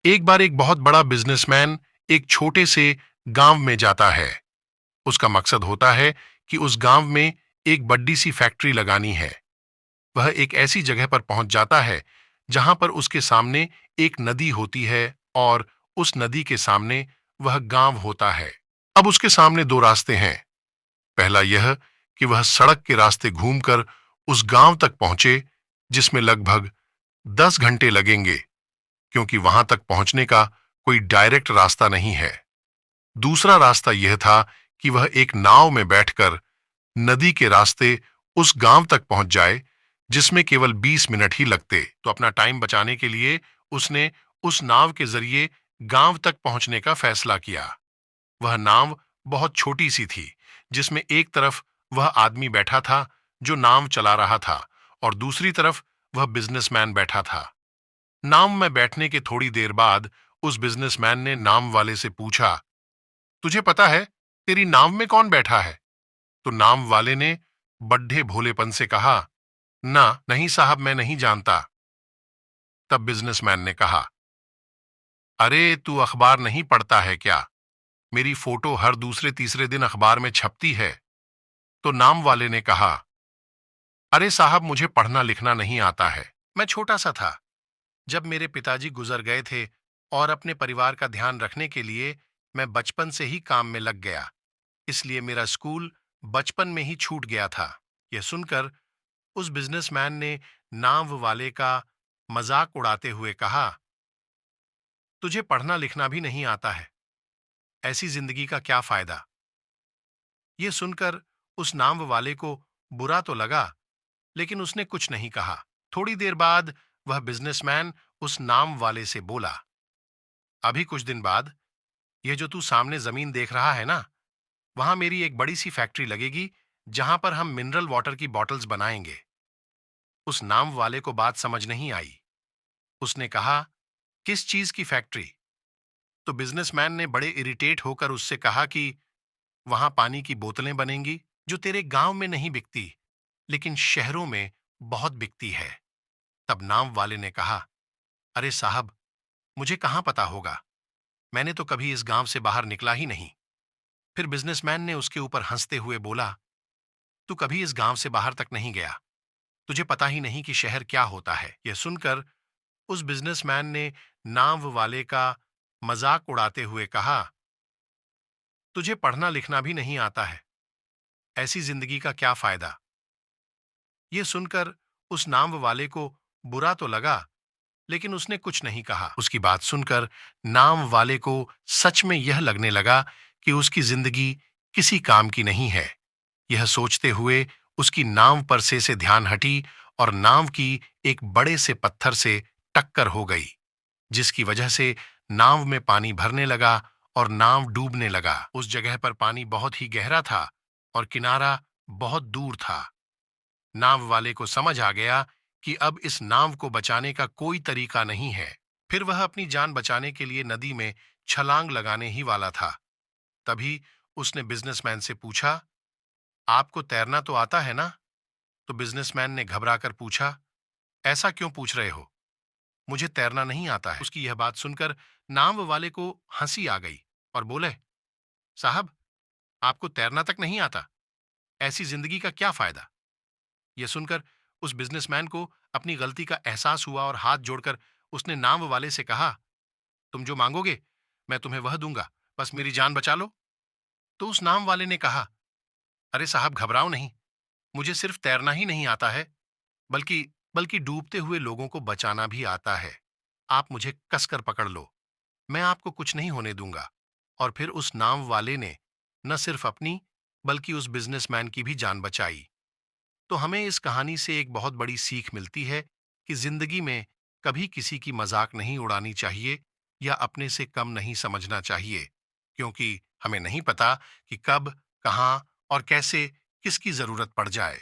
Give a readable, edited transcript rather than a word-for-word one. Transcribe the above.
एक बार एक बहुत बड़ा बिजनेसमैन एक छोटे से गांव में जाता है। उसका मकसद होता है कि उस गांव में एक बड़ी सी फैक्ट्री लगानी है। वह एक ऐसी जगह पर पहुंच जाता है जहां पर उसके सामने एक नदी होती है और उस नदी के सामने वह गांव होता है। अब उसके सामने दो रास्ते हैं। पहला यह कि वह सड़क के रास्ते घूमकर उस गांव तक पहुंचे, जिसमें लगभग 10 घंटे लगेंगे, क्योंकि वहां तक पहुंचने का कोई डायरेक्ट रास्ता नहीं है। दूसरा रास्ता यह था कि वह एक नाव में बैठकर नदी के रास्ते उस गांव तक पहुंच जाए, जिसमें केवल 20 मिनट ही लगते। तो अपना टाइम बचाने के लिए उसने उस नाव के जरिए गांव तक पहुंचने का फैसला किया। वह नाव बहुत छोटी सी थी, जिसमें एक तरफ वह आदमी बैठा था जो नाव चला रहा था और दूसरी तरफ वह बिजनेसमैन बैठा था। नाव में बैठने के थोड़ी देर बाद उस बिजनेसमैन ने नाव वाले से पूछा, तुझे पता है तेरी नाव में कौन बैठा है? तो नाव वाले ने बड्ढे भोलेपन से कहा, ना नहीं साहब, मैं नहीं जानता। तब बिजनेसमैन ने कहा, अरे तू अखबार नहीं पढ़ता है क्या? मेरी फोटो हर दूसरे तीसरे दिन अखबार में छपती है। तो नाम वाले ने कहा, अरे साहब, मुझे पढ़ना लिखना नहीं आता है। मैं छोटा सा था जब मेरे पिताजी गुजर गए थे और अपने परिवार का ध्यान रखने के लिए मैं बचपन से ही काम में लग गया। इसलिए मेरा स्कूल बचपन में ही छूट गया था। यह सुनकर उस बिजनेसमैन ने नाव वाले का मजाक उड़ाते हुए कहा, तुझे पढ़ना लिखना भी नहीं आता है, ऐसी जिंदगी का क्या फायदा? यह सुनकर उस नाव वाले को बुरा तो लगा, लेकिन उसने कुछ नहीं कहा। थोड़ी देर बाद वह बिजनेसमैन उस नाव वाले से बोला, अभी कुछ दिन बाद यह जो तू सामने जमीन देख रहा है ना, वहां मेरी एक बड़ी सी फैक्ट्री लगेगी जहां पर हम मिनरल वाटर की बॉटल्स बनाएंगे। उस नाव वाले को बात समझ नहीं आई। उसने कहा, किस चीज की फैक्ट्री? तो बिजनेसमैन ने बड़े इरिटेट होकर उससे कहा कि वहां पानी की बोतलें बनेंगी जो तेरे गांव में नहीं बिकती, लेकिन शहरों में बहुत बिकती है। तब नाव वाले ने कहा, अरे साहब, मुझे कहां पता होगा, मैंने तो कभी इस गांव से बाहर निकला ही नहीं। फिर बिजनेसमैन ने उसके ऊपर हंसते हुए बोला, तू कभी इस गांव से बाहर तक नहीं गया, तुझे पता ही नहीं कि शहर क्या होता है। यह सुनकर उस बिजनेसमैन ने नाव वाले का मजाक उड़ाते हुए कहा, तुझे पढ़ना लिखना भी नहीं आता है, ऐसी जिंदगी का क्या फायदा? यह सुनकर उस नाव वाले को बुरा तो लगा, लेकिन उसने कुछ नहीं कहा। उसकी बात सुनकर नाव वाले को सच में यह लगने लगा कि उसकी जिंदगी किसी काम की नहीं है। यह सोचते हुए उसकी नाव पर से ध्यान हटी और नाव की एक बड़े से पत्थर से टक्कर हो गई, जिसकी वजह से नाव में पानी भरने लगा और नाव डूबने लगा। उस जगह पर पानी बहुत ही गहरा था और किनारा बहुत दूर था। नाव वाले को समझ आ गया कि अब इस नाव को बचाने का कोई तरीका नहीं है। फिर वह अपनी जान बचाने के लिए नदी में छलांग लगाने ही वाला था। तभी उसने बिजनेसमैन से पूछा, आपको तैरना तो आता है ना? तो बिजनेसमैन ने घबराकर पूछा, ऐसा क्यों पूछ रहे हो? मुझे तैरना नहीं आता है। उसकी यह बात सुनकर नाव वाले को हंसी आ गई और बोले, साहब, आपको तैरना तक नहीं आता, ऐसी जिंदगी का क्या फायदा? यह सुनकर उस बिजनेसमैन को अपनी गलती का एहसास हुआ और हाथ जोड़कर उसने नाव वाले से कहा, तुम जो मांगोगे मैं तुम्हें वह दूंगा, बस मेरी जान बचा लो। तो उस नाव वाले ने कहा, अरे साहब, घबराओ नहीं, मुझे सिर्फ तैरना ही नहीं आता है, बल्कि बल्कि डूबते हुए लोगों को बचाना भी आता है। आप मुझे कसकर पकड़ लो, मैं आपको कुछ नहीं होने दूंगा। और फिर उस नाव वाले ने न सिर्फ अपनी बल्कि उस बिजनेसमैन की भी जान बचाई। तो हमें इस कहानी से एक बहुत बड़ी सीख मिलती है कि जिंदगी में कभी किसी की मजाक नहीं उड़ानी चाहिए या अपने से कम नहीं समझना चाहिए, क्योंकि हमें नहीं पता कि कब, कहां और कैसे किसकी जरूरत पड़ जाए।